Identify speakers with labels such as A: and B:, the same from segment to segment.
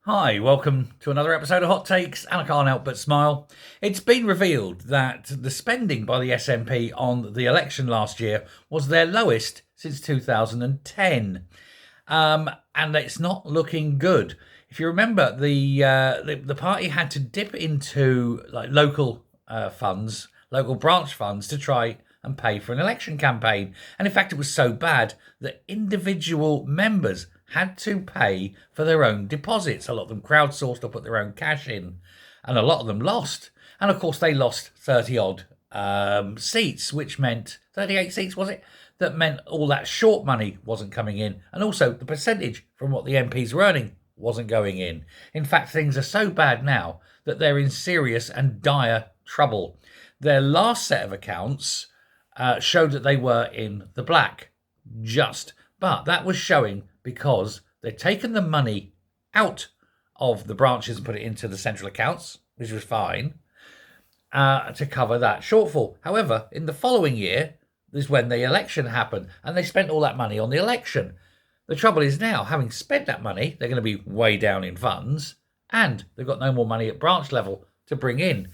A: Hi, welcome to another episode of Hot Takes, and I can't help but smile. It's been revealed that the spending by the SNP on the election last year was their lowest since 2010, and it's not looking good. If you remember, the party had to dip into like local funds, local branch funds, to try and pay for an election campaign. And in fact, it was so bad that individual members had to pay for their own deposits. A lot of them crowdsourced or put their own cash in, and a lot of them lost. And of course, they lost 30 odd seats, which meant 38 seats, was it? That meant all that short money wasn't coming in, and also the percentage from what the MPs were earning wasn't going in. In fact, things are so bad now that they're in serious and dire trouble. Their last set of accounts showed that they were in the black, but that was showing because they'd taken the money out of the branches and put it into the central accounts, which was fine, to cover that shortfall. However, in the following year is when the election happened, and they spent all that money on the election. The trouble is now, having spent that money, they're going to be way down in funds, and they've got no more money at branch level to bring in.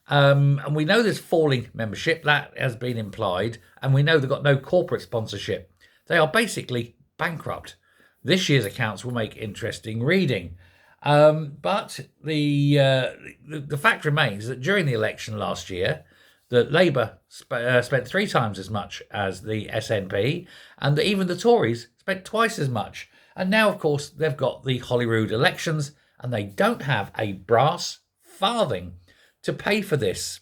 A: And we know there's falling membership, that has been implied, and we know they've got no corporate sponsorship. They are basically bankrupt. This year's accounts will make interesting reading. But the fact remains that during the election last year, that Labour spent 3 times as much as the SNP, and that even the Tories spent twice as much. And now, of course, they've got the Holyrood elections, and they don't have a brass farthing to pay for this.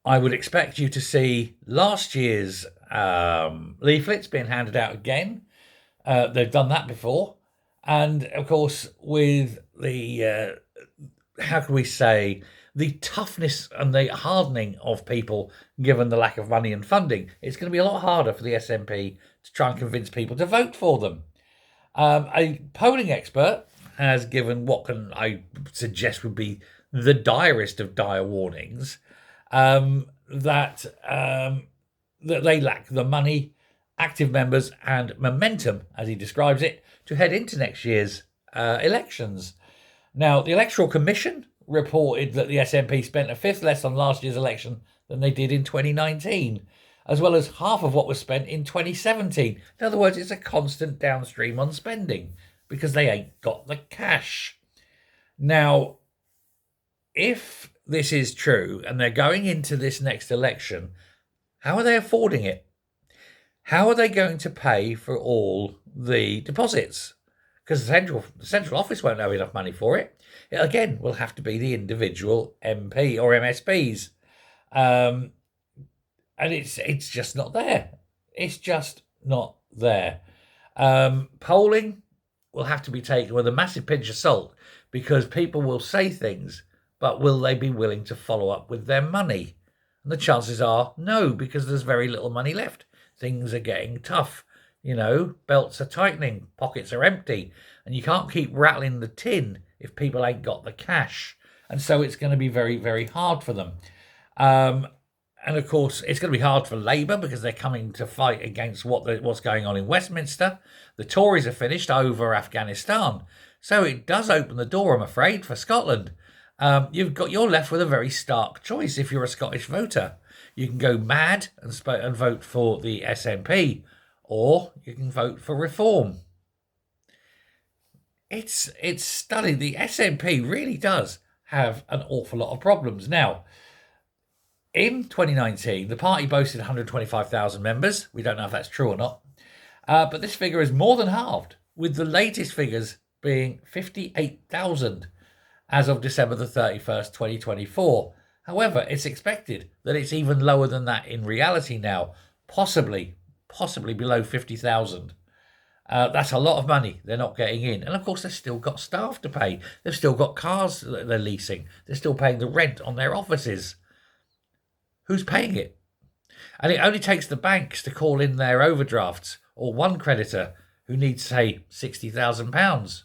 A: I would expect you to see last year's leaflets being handed out again. They've done that before. And of course, with the, how can we say, the toughness and the hardening of people, given the lack of money and funding, it's going to be a lot harder for the SNP to try and convince people to vote for them. A polling expert has given what can I suggest would be the direst of dire warnings, that they lack the money, active members, and momentum, as he describes it, to head into next year's elections. Now, the Electoral Commission reported that the SNP spent a fifth less on last year's election than they did in 2019, as well as half of what was spent in 2017. In other words, it's a constant downstream on spending because they ain't got the cash. Now, if this is true and they're going into this next election, how are they affording it? How are they going to pay for all the deposits? Because the central office won't have enough money for it. It again will have to be the individual MP or MSPs, and it's just not there. It's just not there. Polling will have to be taken with a massive pinch of salt, because people will say things, but will they be willing to follow up with their money? And the chances are no, because there's very little money left. Things are getting tough. You know, belts are tightening, pockets are empty, and you can't keep rattling the tin if people ain't got the cash. And so it's going to be very, very hard for them. And of course, it's going to be hard for Labour because they're coming to fight against what's going on in Westminster. The Tories are finished over Afghanistan. So it does open the door, I'm afraid, for Scotland. You're left with a very stark choice if you're a Scottish voter. You can go mad and vote for the SNP, or you can vote for Reform. It's stunning. The SNP really does have an awful lot of problems. Now, in 2019, the party boasted 125,000 members. We don't know if that's true or not. But this figure is more than halved, with the latest figures being 58,000 as of December the 31st, 2024. However, it's expected that it's even lower than that in reality now, possibly below 50,000. That's a lot of money they're not getting in. And of course, they've still got staff to pay. They've still got cars that they're leasing. They're still paying the rent on their offices. Who's paying it? And it only takes the banks to call in their overdrafts, or one creditor who needs, say, £60,000.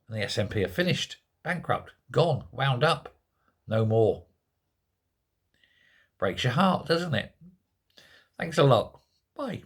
A: And the SNP are finished, bankrupt, gone, wound up. No more. Breaks your heart, doesn't it? Thanks a lot. Bye.